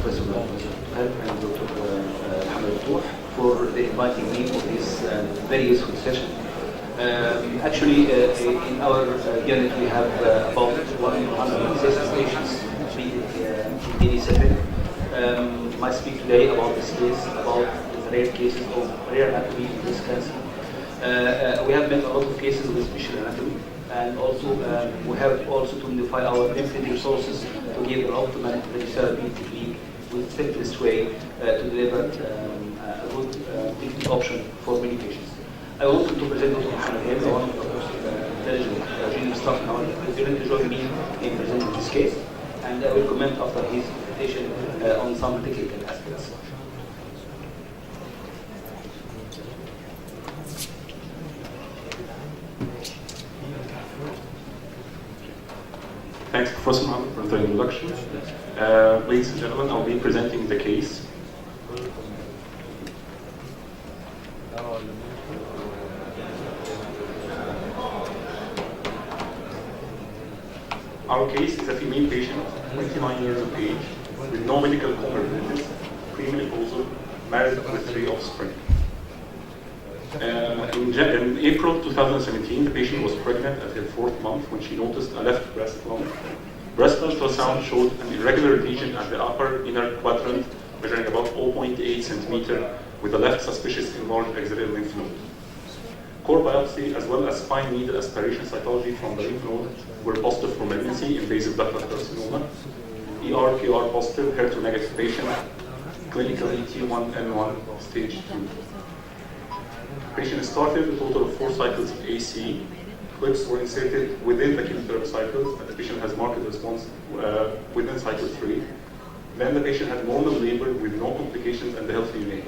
Professor Help and Dr. Mohammed Touh for inviting me for this very useful session. Actually, in our unit we have about 160 stations treated in DD7. I speak today about this case, about the rare cases of rare anatomy in breast cancer. We have met a lot of cases with special anatomy, and also we have also to modify our limited resources to give an optimal radiotherapy technique with the simplest way to deliver a good technique option for many patients. I want to present Dr. Mohammed Help, one of the most intelligent junior staff in our unit, to join me in presenting this case, and I will comment after his presentation on some technical aspects. Thanks, Professor Mohammed, for the introduction. Ladies and gentlemen, I'll be presenting the case. Our case is a female patient, 29 years of age, with no medical comorbidities, premenopausal, married with 3 offspring. In April 2017, the patient was pregnant at her 4th month when she noticed a left breast lump. Breast ultrasound showed an irregular lesion at the upper inner quadrant, measuring about 0.8 centimeter, with a left suspicious enlarged axillary lymph node. Core biopsy as well as fine needle aspiration cytology from the lymph node were positive for malignancy, invasive ductal carcinoma, ER/PR positive, HER2 negative patient, clinically T1N1 stage 2. Patient started a total of 4 cycles of AC. Clips were inserted within the chemotherapy cycles, and the patient has marked response within cycle 3. Then the patient had normal labor with no complications and the healthy unit.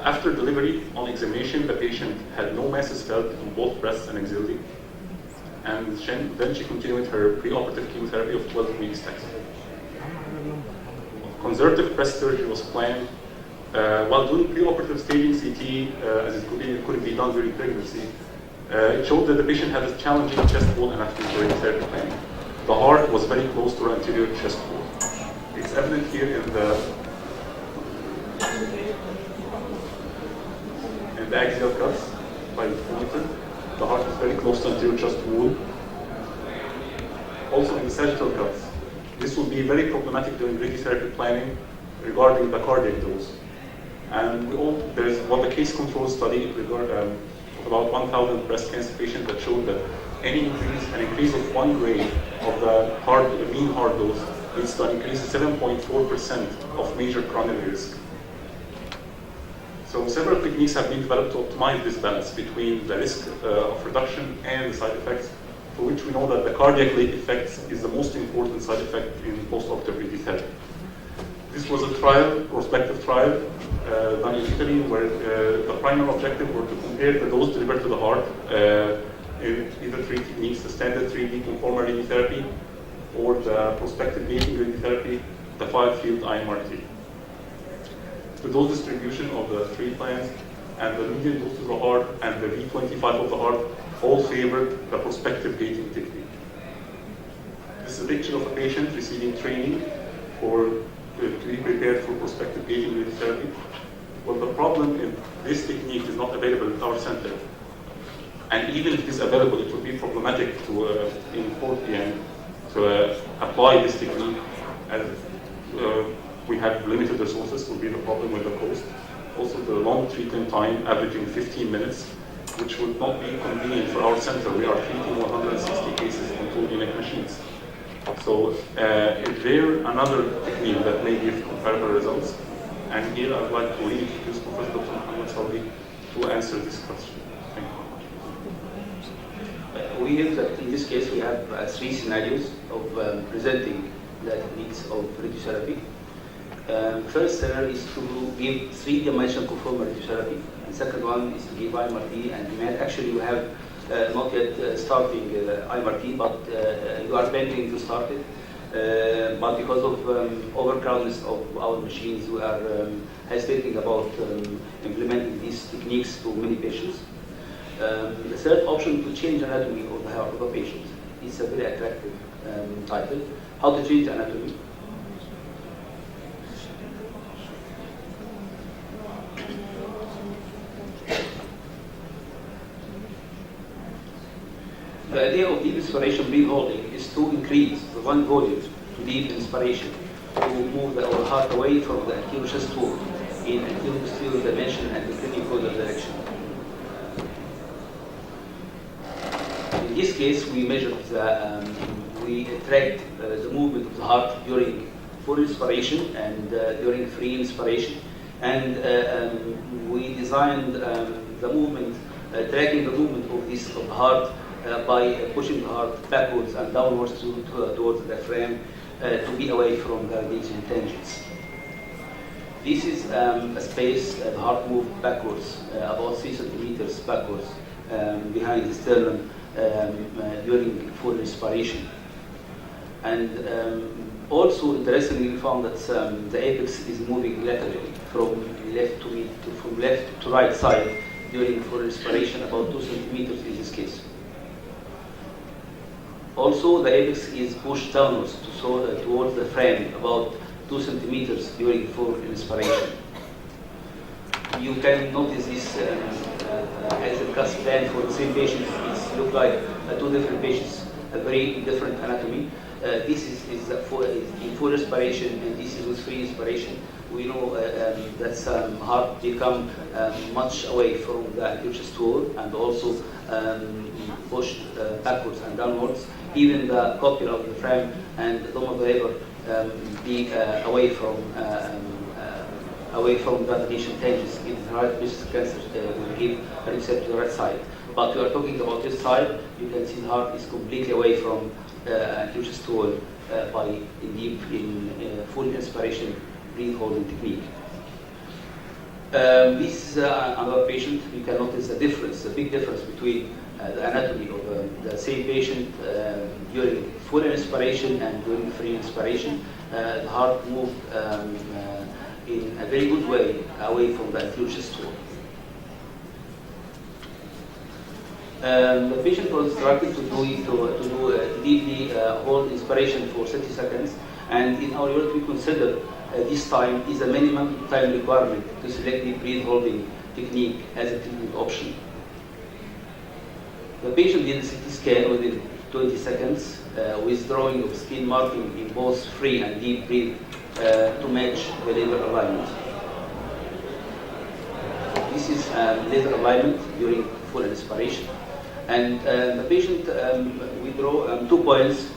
After delivery, on examination, the patient had no masses felt on both breasts and axillary, and then she continued her preoperative chemotherapy of 12 weeks taxane. Conservative breast surgery was planned. While doing preoperative staging CT, as it couldn't be done during pregnancy, it showed that the patient had a challenging chest wall anatomy during therapy planning. The heart was very close to her anterior chest wall. It's evident here in the axial cuts by the monitor. The heart is very close to the anterior chest wall. Also in the sagittal cuts. This will be very problematic during radiotherapy planning regarding the cardiac dose. And there is the case control study of about 1,000 breast cancer patients that showed that an increase of 1 grade of the mean heart dose leads to an increase of 7.4% of major coronary risk. So several techniques have been developed to optimize this balance between the risk of reduction and the side effects, for which we know that the cardiac late effects is the most important side effect in post-operative radiotherapy. This was a prospective trial done in Italy, where the primary objective were to compare the dose delivered to the heart in either 3 techniques: the standard 3D conformal radiotherapy, or the prospective gating radiotherapy, the 5-field IMRT. The dose distribution of the 3 plans and the median dose to the heart and the V25 of the heart all favored the prospective gating technique. This is a picture of a patient receiving training to be prepared for prospective gating radiotherapy. Well, the problem is this technique is not available at our center. And even if it is available, it would be problematic to import and to apply this technique, as we have limited resources. Will be the problem with the cost. Also, the long treatment time, averaging 15 minutes, which would not be convenient for our center. We are treating 160 cases on 2-unit machines. So, is there another technique that may give comparable results? And here I would like to reintroduce Professor Dr. Mohammed Salvi to answer this question. Thank you. We have that in this case we have 3 scenarios of presenting the techniques of radiotherapy. First scenario is to give 3-dimensional conformal radiotherapy, and second one is to give IMRT and DMAT. Actually, we have not yet starting IMRT, but you are planning to start it. But because of overcrowdedness of our machines, we are hesitating about implementing these techniques to many patients. The third option, to change anatomy of the heart of a patient. It's a very attractive title. How to change anatomy. The idea of deep inspiration breath holding is to increase the lung volume to deep inspiration, to move our heart away from the anterior chest wall in anterior posterior dimension and the clinical direction. In this case, we measured we tracked the movement of the heart during full inspiration and during free inspiration, and we designed the movement, tracking the movement of this of the heart by pushing the heart backwards and downwards towards the diaphragm to be away from the radiation tangents. This is a space the heart moved backwards, about 3 centimeters backwards behind the sternum during full inspiration. And also, interestingly, we found that the apex is moving laterally from left to right side during full inspiration, about 2 centimeters in this case. Also, the apex is pushed downwards towards the frame, about 2 centimeters during full inspiration. You can notice this as a CAS plan for the same patients. It looks like two different patients, a very different anatomy. This is in full inspiration, and this is with free inspiration. We know that heart become much away from the anterior chest wall and also pushed backwards and downwards. Even the copula of the frame and the dome of the liver be away from the radiation tangents. In the right breast cancer, we give a receptor to the right side. But we are talking about this side. You can see the heart is completely away from anterior chest wall in full inspiration breath holding technique. This is another patient. You can notice a difference, a big difference between the anatomy of the same patient during full inspiration and during free inspiration. The heart moved in a very good way away from the anterior chest wall. The patient was instructed to do deeply hold inspiration for 30 seconds, and in our unit we consider this time is a minimum time requirement to select the breath holding technique as a treatment option. The patient did a CT scan within 20 seconds, withdrawing of skin marking in both free and deep breath to match the liver alignment. This is liver alignment during full inspiration. And the patient, we draw 2 points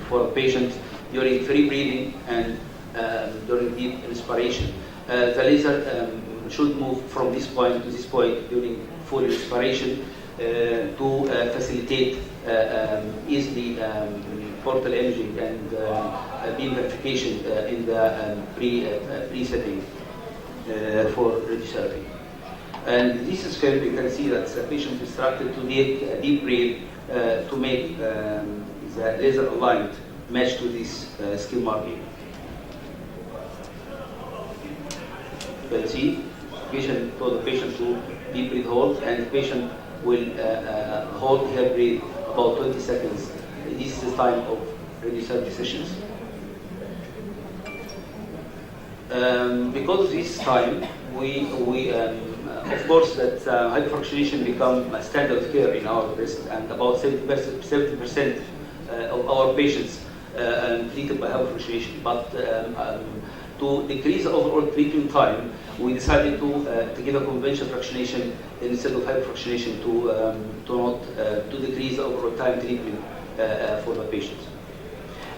for a patient during free breathing and during deep inspiration. The laser should move from this point to this point during full inspiration to facilitate easily portal imaging and beam verification in the pre-setting for radiotherapy. And this is where we can see that the patient is instructed to take a deep breath to make the laser aligned match to this skin marking. You can see patient told the patient to deep breath hold, and the patient will hold her breath about 20 seconds. This is the time of radiotherapy sessions. Because of this time, we of course, that hyperfractionation become a standard of care in our breast, and about 70% of our patients treated by hyperfractionation. But to decrease the overall treatment time, we decided to give a conventional fractionation instead of hyperfractionation to decrease the overall time treatment for the patient.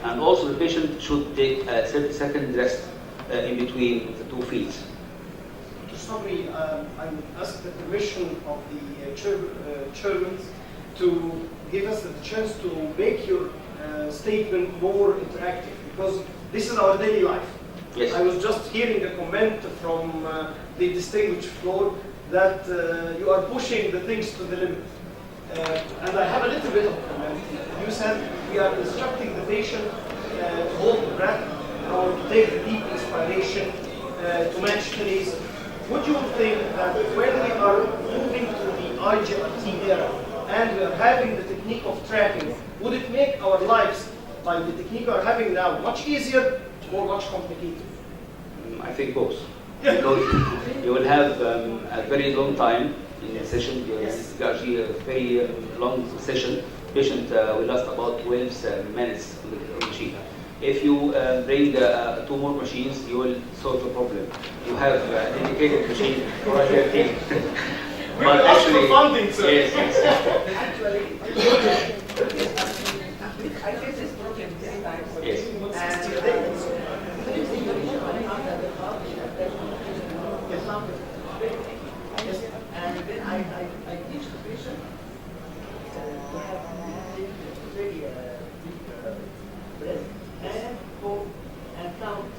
And also, the patient should take a 30-second rest in between the 2 feeds. Sorry, I would ask the permission of the chairman to give us the chance to make your statement more interactive, because this is our daily life. Yes. I was just hearing a comment from the distinguished floor that you are pushing the things to the limit. And I have a little bit of a comment. You said we are instructing the patient to hold the breath or to take the deep inspiration to match the laser. Would you think that when we are moving to the IGRT era and we are having the technique of tracking, would it make our lives, like the technique we are having now, much easier or much complicated? I think both. Because you will have a very long time in a session. It's actually a very long session. Patient will last about 12 minutes on the machine. If you bring 2 more machines, you will solve the problem. You have a dedicated machine for your team. But actually, funding, sir. Yes. Actually, I face this problem this time. Yes. And then I teach the patient to have very deep breath and hold and count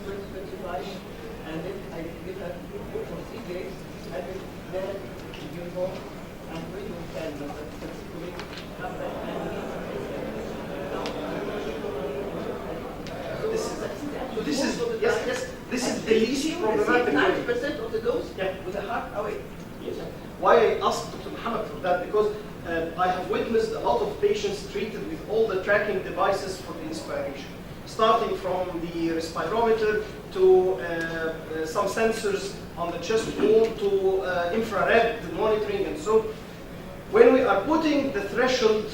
20, 25, and then I give her for 3 days, and then you go and when you can successfully come back and this is the least problematic. 90% of the dose Yeah. with the heart away. Yes. Why I asked Dr. Muhammad for that, because I have witnessed a lot of patients treated with all the tracking devices for the inspiration, starting from the respirometer to some sensors on the chest wall to infrared monitoring and so. When we are putting the threshold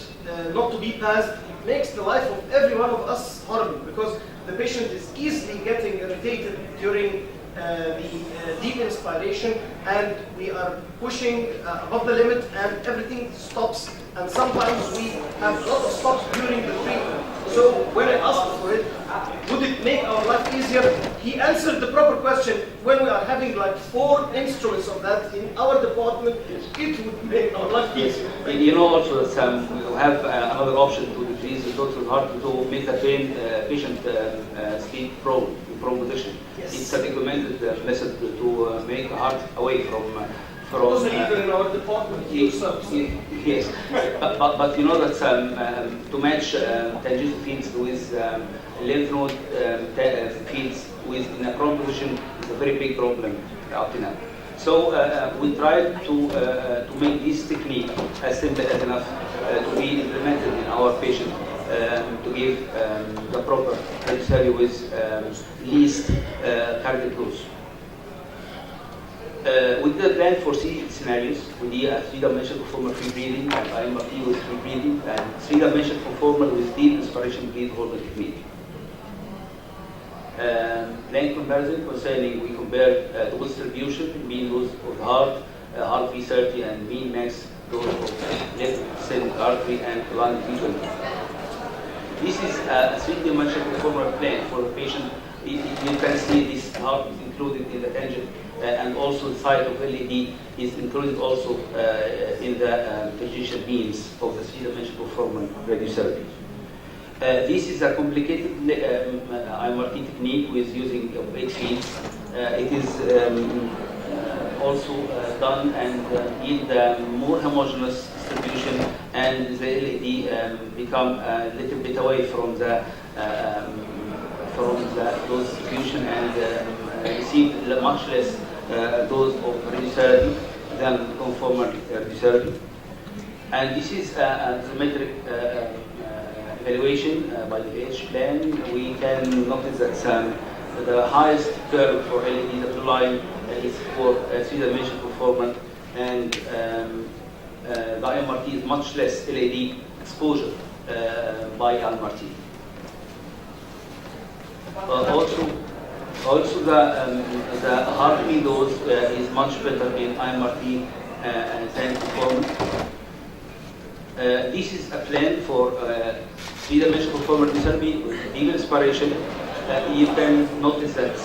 not to be passed, it makes the life of every one of us horrible, because the patient is easily getting irritated during the deep inspiration, and we are pushing above the limit and everything stops, and sometimes we have a lot of stops during the treatment. So when I asked for it, would it make our life easier? He answered the proper question. When we are having like 4 instruments of that in our department, it would make our life easier. You know also that we have another option to decrease the total heart to make the patient sleep prone position. Yes. It's a recommended method to make the heart away from. Those leader in our department yourself. Yes, but you know that to match tangential fields with lymph node fields in a prone position is a very big problem up to now. So we tried to make this technique as simple as enough to be implemented in our patient to give the proper therapy with least cardiac dose. We did a plan for 3 scenarios. We did a 3-dimensional conformal free breathing, and IMRT with free breathing, and 3-dimensional conformal with deep inspiration breathe hold technique. Plan comparison concerning, we compared dose distribution, mean dose of the heart V30, and mean max dose of left central artery and lung V20. This is a 3-dimensional conformal plan for the patient. You can see this heart is included in the tangent, and also the site of LED is included also in the tangential beams of the 3-dimensional conformal radiotherapy. This is a complicated IMRT technique with using 8 fields. It is also done and yield more homogeneous distribution, and the LED become a little bit away from the dose distribution and receive much less dose of radiotherapy than conformal radiotherapy. And this is a symmetric evaluation by the H plan. We can notice that the highest curve for LED, the blue line, is for 3-dimensional conformal, and the IMRT is much less LED exposure by IMRT. Also the heart rate dose is much better in IMRT than conformal. This is a plan for 3-dimensional conformal therapy with deep inspiration. You can notice that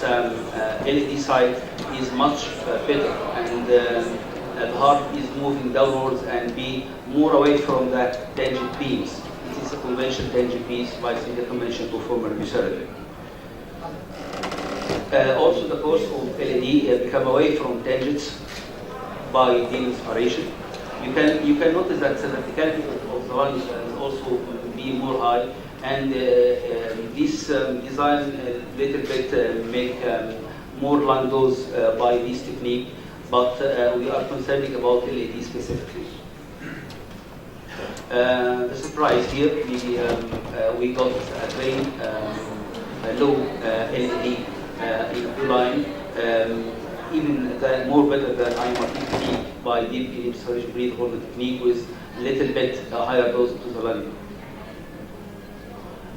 LED side is much better, and the heart is moving downwards and be more away from the tangent beams. It is a conventional tangent beams by 3-dimensional conformal therapy. Also, the course of LED become away from tangents by deep inspiration. You can notice that the verticality of the lung is also be more high, and this design a little bit make more lung dose by this technique, but we are concerning about LED specifically. The surprise here, we got a very low LED in the blue line. even more better than IMRT technique by deep inspiration breathe holding technique with little bit higher dose to the lung.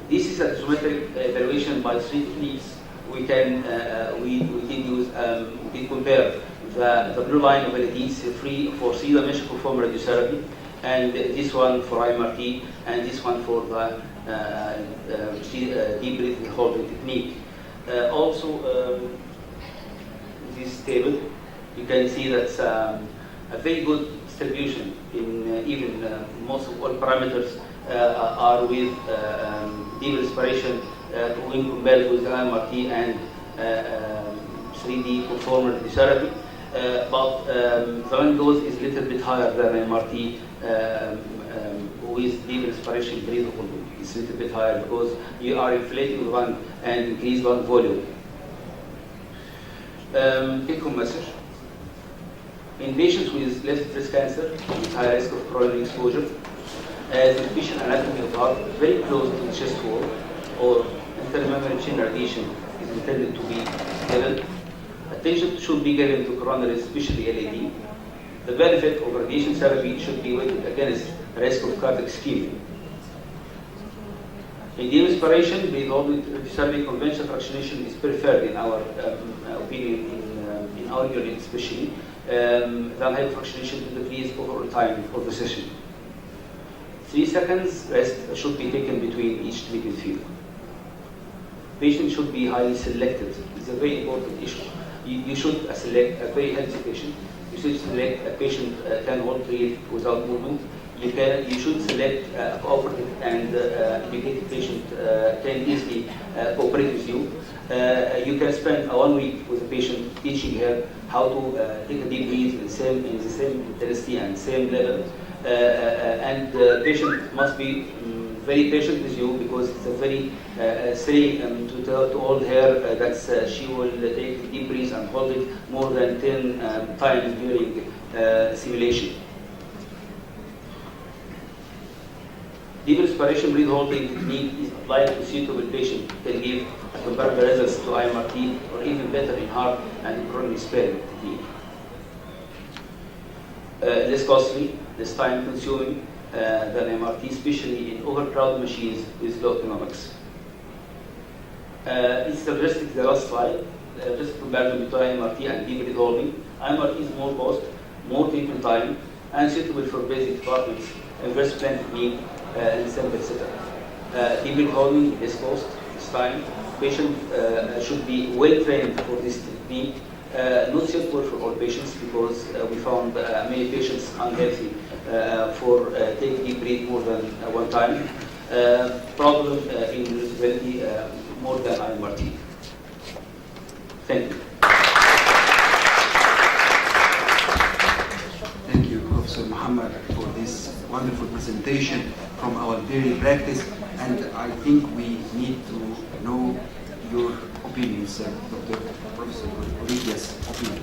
This is a geometric evaluation by 3 techniques. We can compare the blue line of LEDs free for CEDA mesh performer radiotherapy, and this one for IMRT, and this one for the deep breathing holding technique. Also, this table, you can see that's a very good distribution in even most of all parameters are with deep respiration when compared with IMRT and 3D performer radiotherapy. But the lung dose is a little bit higher than MRT with deep respiration breathable. It's a little bit higher because you are inflating the lung and increase lung volume. Take home message. In patients with left breast cancer with high risk of coronary exposure, the patient anatomy of the heart very close to the chest wall or intermammary chain radiation is intended to be given. Attention should be given to coronary, especially LAD. The benefit of radiation therapy should be weighed against risk of cardiac ischemia. In deep respiration, radiotherapy conventional fractionation is preferred in our opinion, in our unit especially, than hypofractionation to decrease overall time of the session. 3 seconds rest should be taken between each treatment field. Patient should be highly selected. It's a very important issue. You should select a very healthy patient. You should select a patient can hold breath without movement. You should select a cooperative and educated patient can easily cooperate with you. You can spend 1 week with a patient teaching her how to take a deep breath in the same intensity and same level. And the patient must be very patient with you because it's a very silly to hold her that she will take deep breaths and hold it more than 10 times during simulation. Deep respiration breath holding technique is applied to suitable patient can give comparable results to IMRT or even better in heart and coronary sparing technique. Less costly, less time consuming than MRT, especially in overcrowded machines with low economics. It's suggested the last slide, just comparison between MRT and deep breath holding. MRT is more cost, more treatment time, and suitable for basic departments, inverse plan technique, and simple setup. Deep breath holding is cost, it's time. Patient should be well trained for this technique. Not suitable for all patients because we found many patients unhealthy for taking deep breath more than 1 time. Problem in usability more than IMRT. Thank you. Thank you, Professor Muhammad, for this wonderful presentation from our daily practice. And I think we need to know your opinions, Dr. Professor Olivia's opinion.